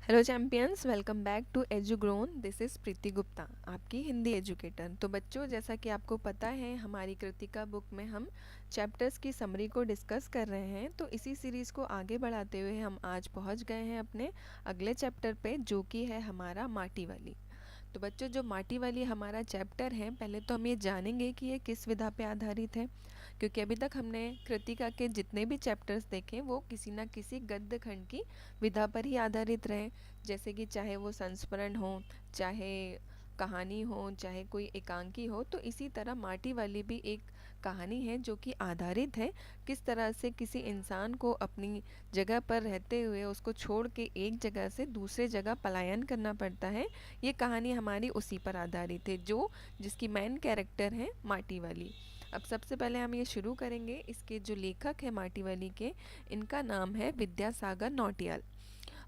Hello champions, welcome back to Edugrown. This is Preeti Gupta, आपकी Hindi educator. तो बच्चों, जैसा कि आपको पता है, हमारी कृतिका बुक में हम चैप्टर्स की समरी को डिस्कस कर रहे हैं। तो इसी सीरीज़ को आगे बढ़ाते हुए हम आज पहुंच गए हैं अपने अगले चैप्टर पे, जो कि है हमारा माटी वाली। तो बच्चों, जो माटी वाली हमारा चैप्टर है, पहले तो हम ये जानेंगे कि ये किस विधा पे आधारित है, क्योंकि अभी तक हमने कृतिका के जितने भी चैप्टर्स देखे वो किसी न किसी गद्य खंड की विधा पर ही आधारित रहे। जैसे कि चाहे वो संस्मरण हो, चाहे कहानी हो, चाहे कोई एकांकी हो, तो इसी तरह माटी वाली भी एक कहानी है जो कि आधारित है किस तरह से किसी इंसान को अपनी जगह पर रहते हुए उसको छोड़ के एक जगह से दूसरे जगह पलायन करना पड़ता है। ये कहानी हमारी उसी पर आधारित है, जो जिसकी मेन कैरेक्टर है माटी वाली। अब सबसे पहले हम ये शुरू करेंगे। इसके जो लेखक है माटी वाली के, इनका नाम है विद्यासागर नौटियाल।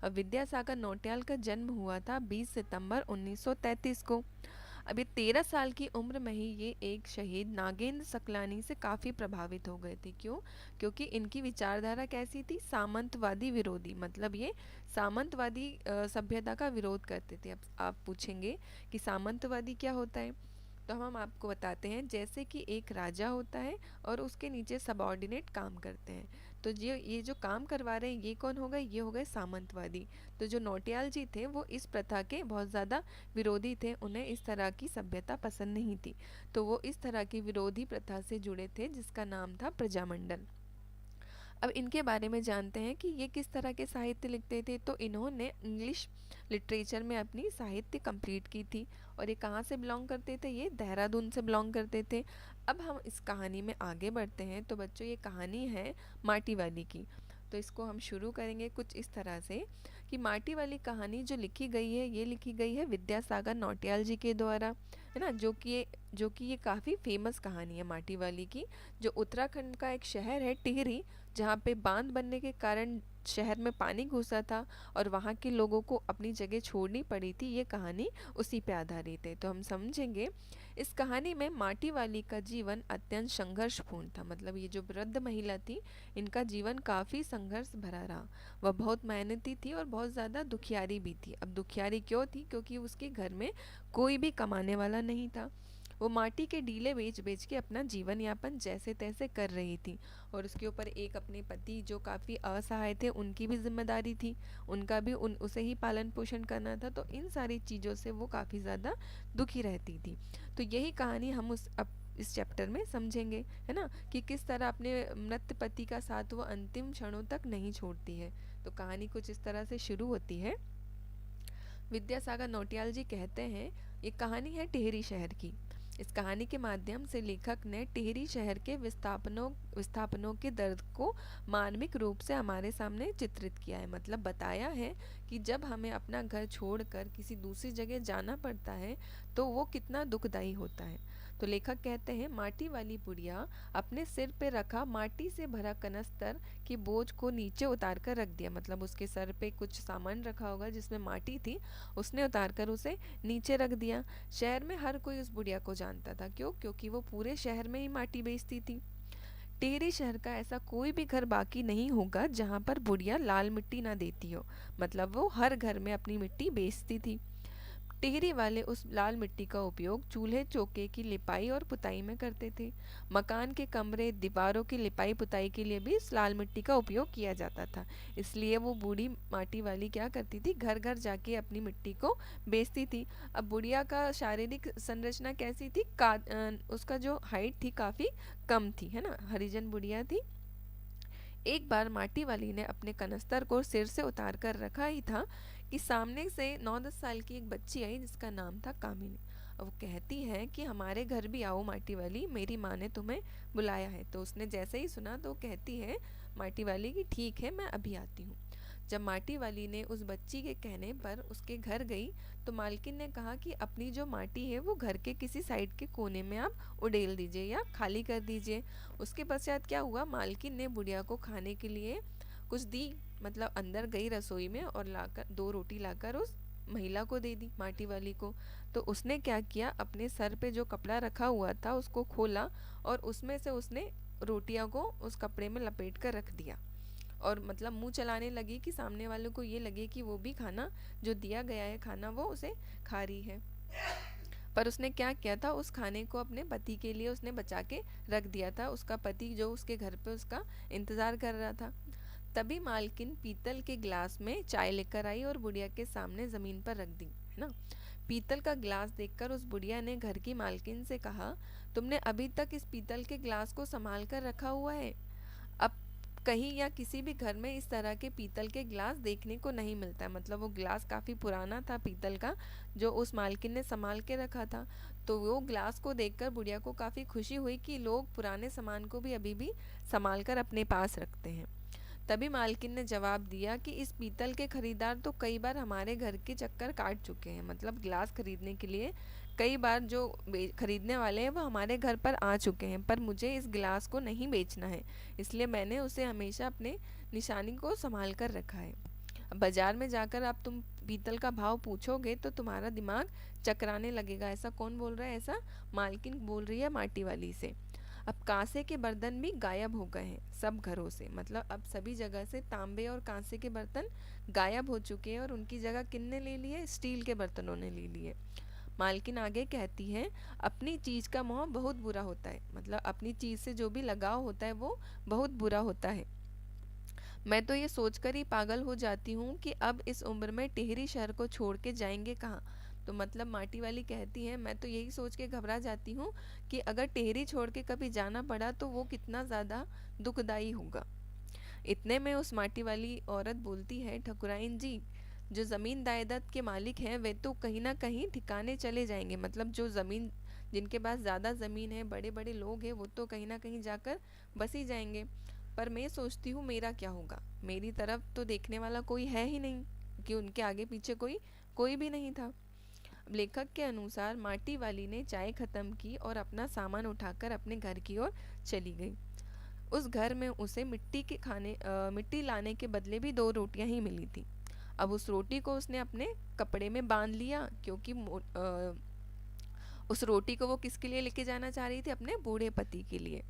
अब विद्यासागर नौटियाल का जन्म हुआ था 20 सितंबर 1933 को। अभी 13 साल की उम्र में ही ये एक शहीद नागेंद्र सकलानी से काफ़ी प्रभावित हो गए थे। क्यों? क्योंकि इनकी विचारधारा कैसी थी? सामंतवादी विरोधी। मतलब ये सामंतवादी सभ्यता का विरोध करते थे। अब आप पूछेंगे कि सामंतवादी क्या होता है, तो हम आपको बताते हैं। जैसे कि एक राजा होता है और उसके नीचे सबॉर्डिनेट काम करते हैं, तो ये जो काम करवा रहे हैं ये कौन हो गए? ये हो गए सामंतवादी। तो जो नौटियाल जी थे वो इस प्रथा के बहुत ज़्यादा विरोधी थे, उन्हें इस तरह की सभ्यता पसंद नहीं थी। तो वो इस तरह की विरोधी प्रथा से जुड़े थे जिसका नाम था प्रजामंडल। अब इनके बारे में जानते हैं कि ये किस तरह के साहित्य लिखते थे। तो इन्होंने इंग्लिश लिटरेचर में अपनी साहित्य कंप्लीट की थी। और ये कहाँ से बिलोंग करते थे? ये देहरादून से बिलोंग करते थे। अब हम इस कहानी में आगे बढ़ते हैं। तो बच्चों, ये कहानी है माटी वाली की। तो इसको हम शुरू करेंगे कुछ इस तरह से कि माटी वाली कहानी जो लिखी गई है, ये लिखी गई है विद्यासागर नौटियाल जी के द्वारा, है ना। जो कि ये काफ़ी फेमस कहानी है माटी वाली की। जो उत्तराखंड का एक शहर है टिहरी, जहाँ पे बांध बनने के कारण शहर में पानी घुसा था और वहाँ के लोगों को अपनी जगह छोड़नी पड़ी थी, ये कहानी उसी पे आधारित है। तो हम समझेंगे इस कहानी में माटी वाली का जीवन अत्यंत संघर्षपूर्ण था। मतलब ये जो वृद्ध महिला थी, इनका जीवन काफ़ी संघर्ष भरा रहा। वह बहुत मेहनती थी और बहुत ज़्यादा दुखियारी भी थी। अब दुखियारी क्यों थी? क्योंकि उसके घर में कोई भी कमाने वाला नहीं था। वो माटी के डीले बेच बेच के अपना जीवन यापन जैसे तैसे कर रही थी। और उसके ऊपर एक अपने पति जो काफ़ी असहाय थे, उनकी भी जिम्मेदारी थी। उनका भी उसे ही पालन पोषण करना था। तो इन सारी चीज़ों से वो काफ़ी ज़्यादा दुखी रहती थी। तो यही कहानी हम इस चैप्टर में समझेंगे, है ना, कि किस तरह अपने मृत पति का साथ वो अंतिम क्षणों तक नहीं छोड़ती है। तो कहानी कुछ इस तरह से शुरू होती है। विद्यासागर नौटियाल जी कहते हैं, ये कहानी है टिहरी शहर की। इस कहानी के माध्यम से लेखक ने टिहरी शहर के विस्थापनों के दर्द को मानविक रूप से हमारे सामने चित्रित किया है। मतलब बताया है कि जब हमें अपना घर छोड़कर किसी दूसरी जगह जाना पड़ता है तो वो कितना दुखदाई होता है। तो लेखक कहते हैं, माटी वाली बुढ़िया अपने सिर पे रखा माटी से भरा कनस्तर के बोझ को नीचे उतार कर रख दिया। मतलब उसके सर पे कुछ सामान रखा होगा जिसमें माटी थी, उसने उतार कर उसे नीचे रख दिया। शहर में हर कोई उस बुढ़िया को जानता था। क्यों? क्योंकि वो पूरे शहर में ही माटी बेचती थी। टिहरी शहर का ऐसा कोई भी घर बाकी नहीं होगा जहाँ पर बुढ़िया लाल मिट्टी ना देती हो। मतलब वो हर घर में अपनी मिट्टी बेचती थी। टिहरी वाले उस लाल मिट्टी का उपयोग चूल्हे चौके की लिपाई और पुताई में करते थे। मकान के कमरे दीवारों की लिपाई पुताई के लिए भी इस लाल मिट्टी का उपयोग किया जाता था। इसलिए वो बूढ़ी माटी वाली क्या करती थी? घर घर जाके अपनी मिट्टी को बेचती थी। अब बुढ़िया का शारीरिक संरचना कैसी थी? उसका जो हाइट थी काफ़ी कम थी, है ना, हरिजन बुढ़िया थी। एक बार माटी वाली ने अपने कनस्तर को सिर से उतार कर रखा ही था कि सामने से 9-10 साल की एक बच्ची आई जिसका नाम था कामिनी। अब वो कहती है कि हमारे घर भी आओ माटी वाली, मेरी माँ ने तुम्हें बुलाया है। तो उसने जैसे ही सुना तो कहती है माटी वाली कि ठीक है, मैं अभी आती हूँ। जब माटी वाली ने उस बच्ची के कहने पर उसके घर गई तो मालकिन ने कहा कि अपनी जो माटी है वो घर के किसी साइड के कोने में आप उड़ेल दीजिए या खाली कर दीजिए। उसके पश्चात क्या हुआ? मालकिन ने बुढ़िया को खाने के लिए कुछ दी। मतलब अंदर गई रसोई में और लाकर 2 रोटी लाकर उस महिला को दे दी, माटी वाली को। तो उसने क्या किया? अपने सर पे जो कपड़ा रखा हुआ था उसको खोला और उसमें से उसने रोटियां को उस कपड़े में लपेट कर रख दिया। और मतलब मुंह चलाने लगी कि सामने वालों को ये लगे कि वो भी खाना जो दिया गया है खाना वो उसे खा रही है। पर उसने क्या किया था, उस खाने को अपने पति के लिए उसने बचा के रख दिया था। उसका पति जो उसके घर पे उसका इंतज़ार कर रहा था। तभी मालकिन पीतल के ग्लास में चाय लेकर आई और बुढ़िया के सामने ज़मीन पर रख दी, है ना। पीतल का ग्लास देखकर उस बुढ़िया ने घर की मालकिन से कहा, तुमने अभी तक इस पीतल के ग्लास को संभाल कर रखा हुआ है। अब कहीं या किसी भी घर में इस तरह के पीतल के ग्लास देखने को नहीं मिलता है। मतलब वो ग्लास काफ़ी पुराना था पीतल का, जो उस मालकिन ने संभाल के रखा था। तो वो ग्लास को देखकर बुढ़िया को काफ़ी खुशी हुई कि लोग पुराने सामान को भी अभी भी संभाल कर अपने पास रखते हैं। तभी मालकिन ने जवाब दिया कि इस पीतल के खरीदार तो कई बार हमारे घर के चक्कर काट चुके हैं। मतलब ग्लास खरीदने के लिए कई बार जो खरीदने वाले हैं वो हमारे घर पर आ चुके हैं, पर मुझे इस गिलास को नहीं बेचना है, इसलिए मैंने उसे हमेशा अपने निशानी को संभाल कर रखा है। अब बाजार में जाकर आप तुम पीतल का भाव पूछोगे तो तुम्हारा दिमाग चकराने लगेगा। ऐसा कौन बोल रहा है? ऐसा मालकिन बोल रही है माटी वाली से। अब कांसे के बर्तन भी गायब हो गए हैं सब घरों से। मतलब अब सभी जगह से तांबे और कांसे के बर्तन गायब हो चुके हैं और उनकी जगह किनने ले ली है? स्टील के बर्तनों ने ले ली है। मालकिन आगे कहती है, अपनी चीज़ का मोह बहुत बुरा होता है। मतलब अपनी चीज़ से जो भी लगाव होता है वो बहुत बुरा होता है। मैं तो ये सोचकर ही पागल हो जाती हूँ कि अब इस उम्र में टिहरी शहर को छोड़ के जाएंगे कहाँ। तो मतलब माटी वाली कहती है, मैं तो यही सोच के घबरा जाती हूँ कि अगर टिहरी छोड़ के कभी जाना पड़ा तो वो कितना ज़्यादा दुखदाई होगा। इतने में उस माटी वाली औरत बोलती है, ठकुराइन जी, जो ज़मीन जायदाद के मालिक हैं वे तो कहीं ना कहीं ठिकाने चले जाएंगे। मतलब जो ज़मीन जिनके पास ज़्यादा ज़मीन है, बड़े बड़े लोग हैं, वो तो कहीं ना कहीं जाकर बस ही जाएंगे। पर मैं सोचती हूँ मेरा क्या होगा। मेरी तरफ तो देखने वाला कोई है ही नहीं, कि उनके आगे पीछे कोई कोई भी नहीं था। लेखक के अनुसार माटी वाली ने चाय खत्म की और अपना सामान उठाकर अपने घर की ओर चली गई। उस घर में उसे मिट्टी लाने के बदले भी 2 रोटियां ही मिली थी। अब उस रोटी को उसने अपने कपड़े में बांध लिया, क्योंकि उस रोटी को वो किसके लिए लेके जाना चाह रही थी? अपने बूढ़े पति के लिए।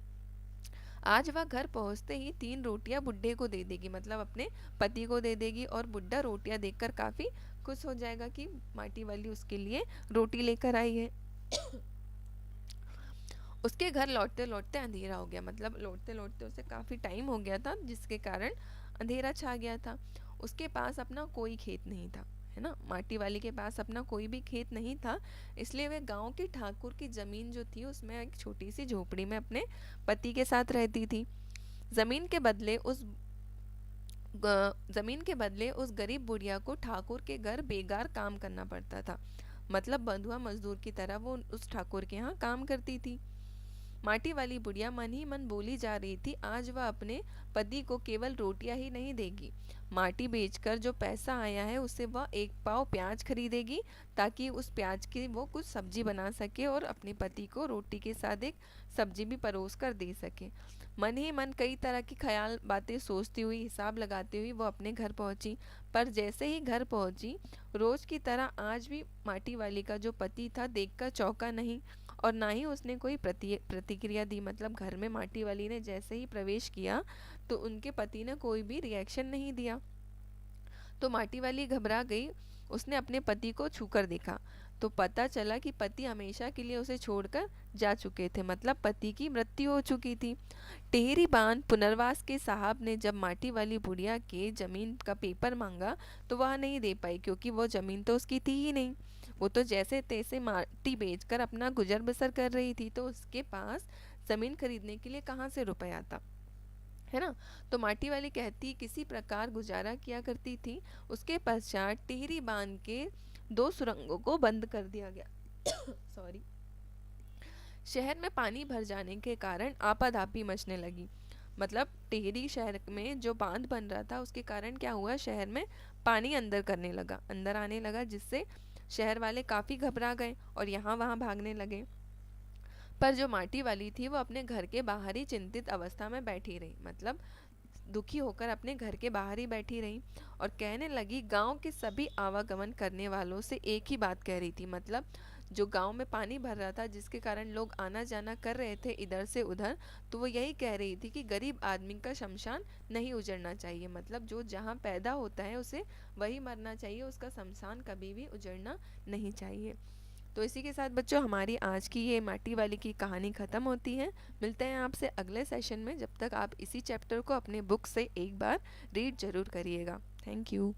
आज वह घर पहुंचते ही 3 रोटियां बुड्ढे को दे देगी। मतलब अपने पति को दे देगी और बुड्ढा रोटियां देखकर काफी खुश हो जाएगा कि माटी वाली उसके लिए रोटी लेकर आई है। उसके घर लौटते लौटते अंधेरा हो गया। मतलब लौटते लौटते उसे काफ़ी टाइम हो गया था, जिसके कारण अंधेरा छा गया था। उसके पास अपना कोई खेत नहीं था, है ना। माटी वाली के पास अपना कोई भी खेत नहीं था, इसलिए वे गांव के ठाकुर की ज़मीन जो थी उसमें एक छोटी सी झोपड़ी में अपने पति के साथ रहती थी। ज़मीन के बदले उस ज़मीन के बदले उस गरीब बुढ़िया को ठाकुर के घर बेगार काम करना पड़ता था। मतलब बंधुआ मजदूर की तरह वो उस ठाकुर के यहाँ काम करती थी। माटी वाली बुढ़िया मन ही मन बोली जा रही थी, आज वह अपने पति को केवल रोटियां ही नहीं देगी, माटी बेचकर जो पैसा आया है उससे वह 1 पाव प्याज खरीदेगी, ताकि उस प्याज की वो कुछ सब्जी बना सके और अपने पति को रोटी के साथ एक सब्जी भी परोस कर दे सके। मन ही मन कई तरह की ख्याल बातें सोचती हुई, हिसाब लगाती हुई वो अपने घर पहुंची। पर जैसे ही घर पहुंची, रोज की तरह आज भी माटी वाली का जो पति था देखकर चौंका नहीं और ना ही उसने कोई प्रतिक्रिया दी। मतलब घर में माटी वाली ने जैसे ही प्रवेश किया तो उनके पति ने कोई भी रिएक्शन नहीं दिया। तो माटी वाली घबरा गई। उसने अपने पति को छूकर देखा तो पता चला कि पति हमेशा के लिए उसे छोड़कर जा चुके थे। मतलब पति की मृत्यु हो चुकी थी। टेहरी बांध पुनर्वास के साहब ने जब माटी वाली बुढ़िया के जमीन का पेपर मांगा तो वह नहीं दे पाई, क्योंकि वो जमीन तो उसकी थी ही नहीं। वो तो जैसे तैसे माटी बेचकर अपना गुजर बसर कर रही थी, तो उसके पास जमीन खरीदने के लिए कहाँ से रुपया आता, है ना। तो माटी वाली कहती किसी प्रकार गुजारा किया करती थी। उसके पश्चात टिहरी बांध के 2 सुरंगों को बंद कर दिया गया। सॉरी। शहर में पानी भर जाने के कारण आपाधापी मचने लगी। मतलब टिहरी शहर में जो बांध बन रहा था उसके कारण क्या हुआ, शहर में पानी अंदर आने लगा, जिससे शहर वाले काफ़ी घबरा गए और यहाँ वहाँ भागने लगे। पर जो माटी वाली थी वो अपने घर के बाहर ही चिंतित अवस्था में बैठी रही। मतलब दुखी होकर अपने घर के बाहर ही बैठी रही और कहने लगी, गांव के सभी आवागमन करने वालों से एक ही बात कह रही थी। मतलब जो गांव में पानी भर रहा था जिसके कारण लोग आना जाना कर रहे थे इधर से उधर, तो वो यही कह रही थी कि गरीब आदमी का शमशान नहीं उजड़ना चाहिए, मतलब जो जहाँ पैदा होता है उसे वही मरना चाहिए, उसका शमशान कभी भी उजड़ना नहीं चाहिए। तो इसी के साथ बच्चों हमारी आज की ये माटी वाली की कहानी ख़त्म होती है। मिलते हैं आपसे अगले सेशन में, जब तक आप इसी चैप्टर को अपने बुक से एक बार रीड ज़रूर करिएगा। Thank you.